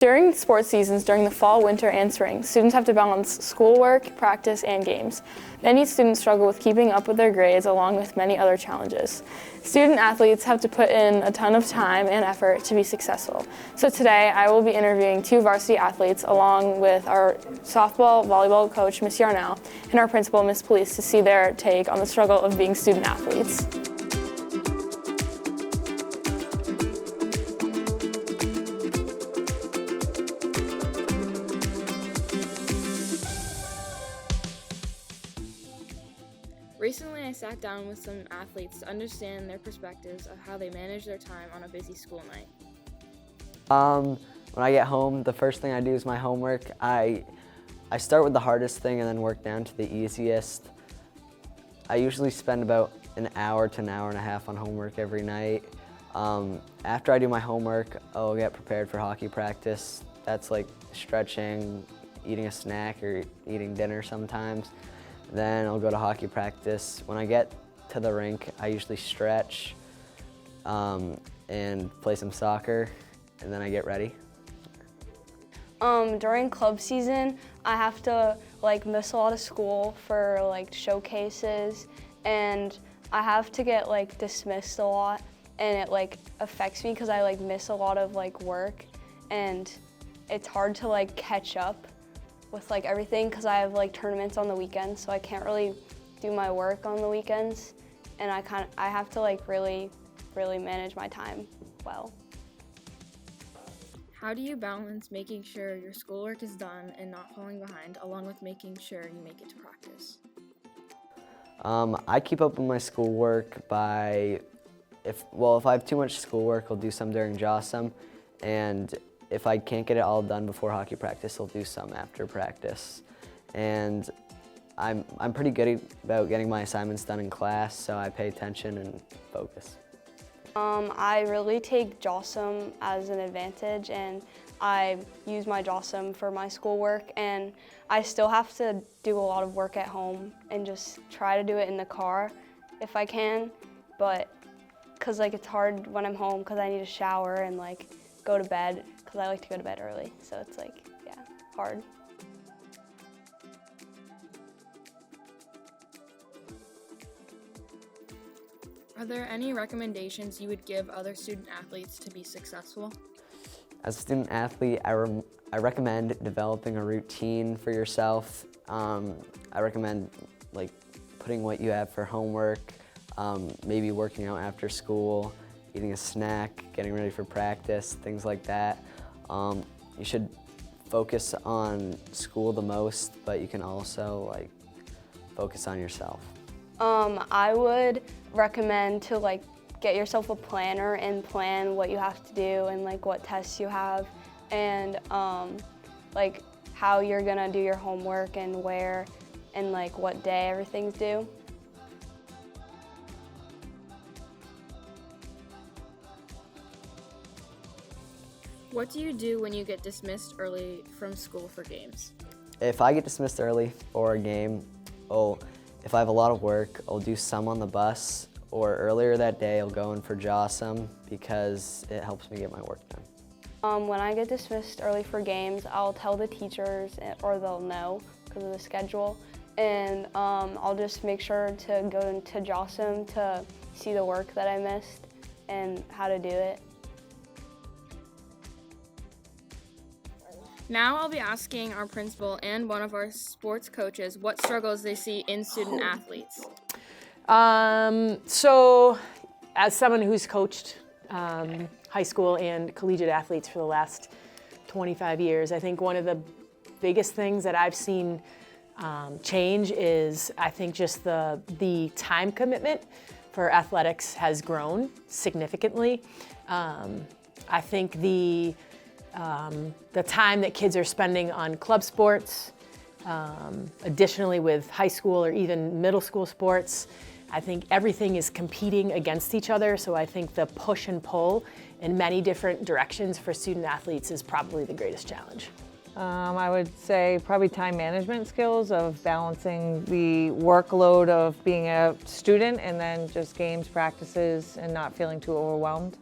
During sports seasons, during the fall, winter, and spring, students have to balance schoolwork, practice, and games. Many students struggle with keeping up with their grades along with many other challenges. Student athletes have to put in a ton of time and effort to be successful. So today, I will be interviewing two varsity athletes along with our softball, volleyball coach, Miss Yarnell, and our principal, Miss Police, to see their take on the struggle of being student athletes. Recently, I sat down with some athletes to understand their perspectives of how they manage their time on a busy school night. When I get home, the first thing I do is my homework. I start with the hardest thing and then work down to the easiest. I usually spend about an hour to an hour and a half on homework every night. After I do my homework, I'll get prepared for hockey practice. That's like stretching, eating a snack, or eating dinner sometimes. Then I'll go to hockey practice. When I get to the rink, I usually stretch and play some soccer, and then I get ready. During club season, I have to miss a lot of school for showcases, and I have to get dismissed a lot, and it affects me because I miss a lot of work, and it's hard to catch up with everything because I have tournaments on the weekends, so I can't really do my work on the weekends, and I have to really manage my time well. How do you balance making sure your schoolwork is done and not falling behind, along with making sure you make it to practice? I keep up with my schoolwork by, if I have too much schoolwork, I'll do some during JAWSOM, and if I can't get it all done before hockey practice, I'll do some after practice. And I'm pretty good about getting my assignments done in class, so I pay attention and focus. I really take JAWSOM as an advantage, and I use my JAWSOM for my schoolwork, and I still have to do a lot of work at home and just try to do it in the car if I can, but because it's hard when I'm home because I need to shower and go to bed, because I like to go to bed early, so it's hard. Are there any recommendations you would give other student athletes to be successful? As a student athlete, I recommend developing a routine for yourself. I recommend putting what you have for homework, maybe working out after school, eating a snack, getting ready for practice, things like that. You should focus on school the most, but you can also focus on yourself. I would recommend to get yourself a planner and plan what you have to do and what tests you have, and how you're gonna do your homework and where and what day everything's due. What do you do when you get dismissed early from school for games? If I get dismissed early for a game, if I have a lot of work, I'll do some on the bus, or earlier that day I'll go in for JAWSOM because it helps me get my work done. When I get dismissed early for games, I'll tell the teachers, or they'll know because of the schedule, and I'll just make sure to go into JAWSOM to see the work that I missed and how to do it. Now I'll be asking our principal and one of our sports coaches what struggles they see in student athletes. So as someone who's coached high school and collegiate athletes for the last 25 years, I think one of the biggest things that I've seen change is I think just the time commitment for athletics has grown significantly. I think the time that kids are spending on club sports, additionally with high school or even middle school sports, I think everything is competing against each other, so I think the push and pull in many different directions for student athletes is probably the greatest challenge. I would say probably time management skills of balancing the workload of being a student and then just games, practices, and not feeling too overwhelmed.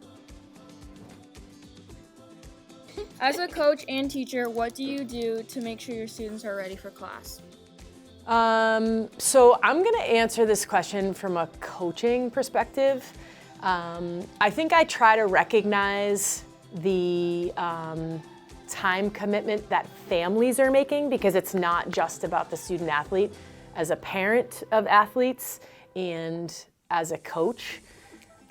As a coach and teacher, what do you do to make sure your students are ready for class? So I'm going to answer this question from a coaching perspective. I think I try to recognize the time commitment that families are making, because it's not just about the student athlete. As a parent of athletes and as a coach,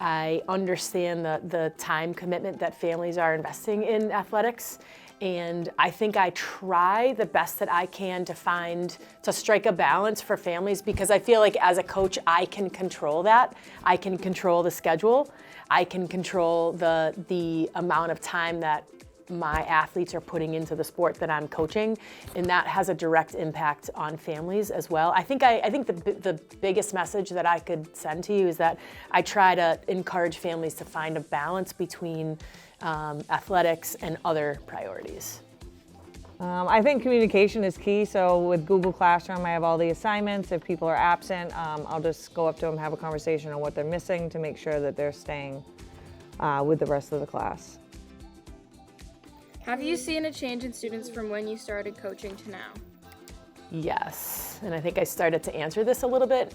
I understand the time commitment that families are investing in athletics. And I think I try the best that I can to strike a balance for families, because I feel like as a coach, I can control that. I can control the schedule. I can control the amount of time that my athletes are putting into the sport that I'm coaching, and that has a direct impact on families as well. I think the biggest message that I could send to you is that I try to encourage families to find a balance between athletics and other priorities. I think communication is key. So with Google Classroom, I have all the assignments. If people are absent, I'll just go up to them, have a conversation on what they're missing to make sure that they're staying with the rest of the class. Have you seen a change in students from when you started coaching to now? Yes, and I think I started to answer this a little bit.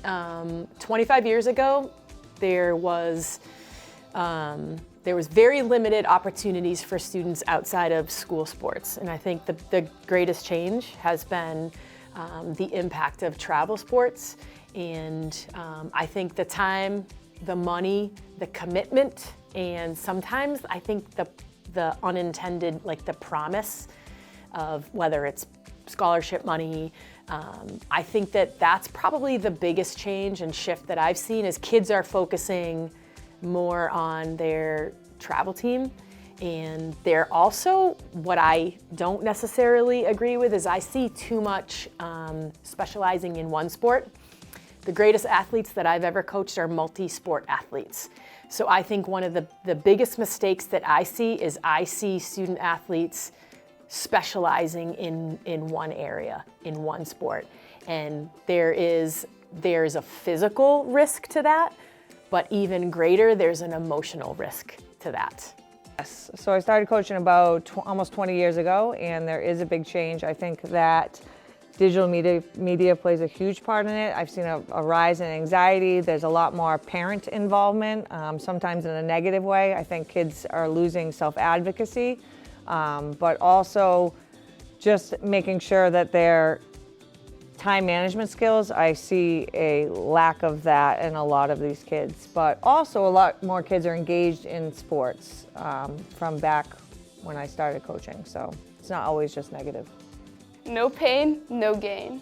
25 years ago, there was very limited opportunities for students outside of school sports, and I think the greatest change has been the impact of travel sports, and I think the time, the money, the commitment, and sometimes I think the unintended, like the promise of whether it's scholarship money. I think that's probably the biggest change and shift that I've seen, is kids are focusing more on their travel team. And they're also, what I don't necessarily agree with, is I see too much specializing in one sport. The greatest athletes that I've ever coached are multi-sport athletes. So I think one of the biggest mistakes that I see is I see student athletes specializing in one area, in one sport. And there's a physical risk to that, but even greater, there's an emotional risk to that. Yes, so I started coaching about almost 20 years ago, and there is a big change. I think that digital media plays a huge part in it. I've seen a rise in anxiety. There's a lot more parent involvement, sometimes in a negative way. I think kids are losing self-advocacy, but also just making sure that their time management skills, I see a lack of that in a lot of these kids. But also a lot more kids are engaged in sports from back when I started coaching. So it's not always just negative. No pain, no gain.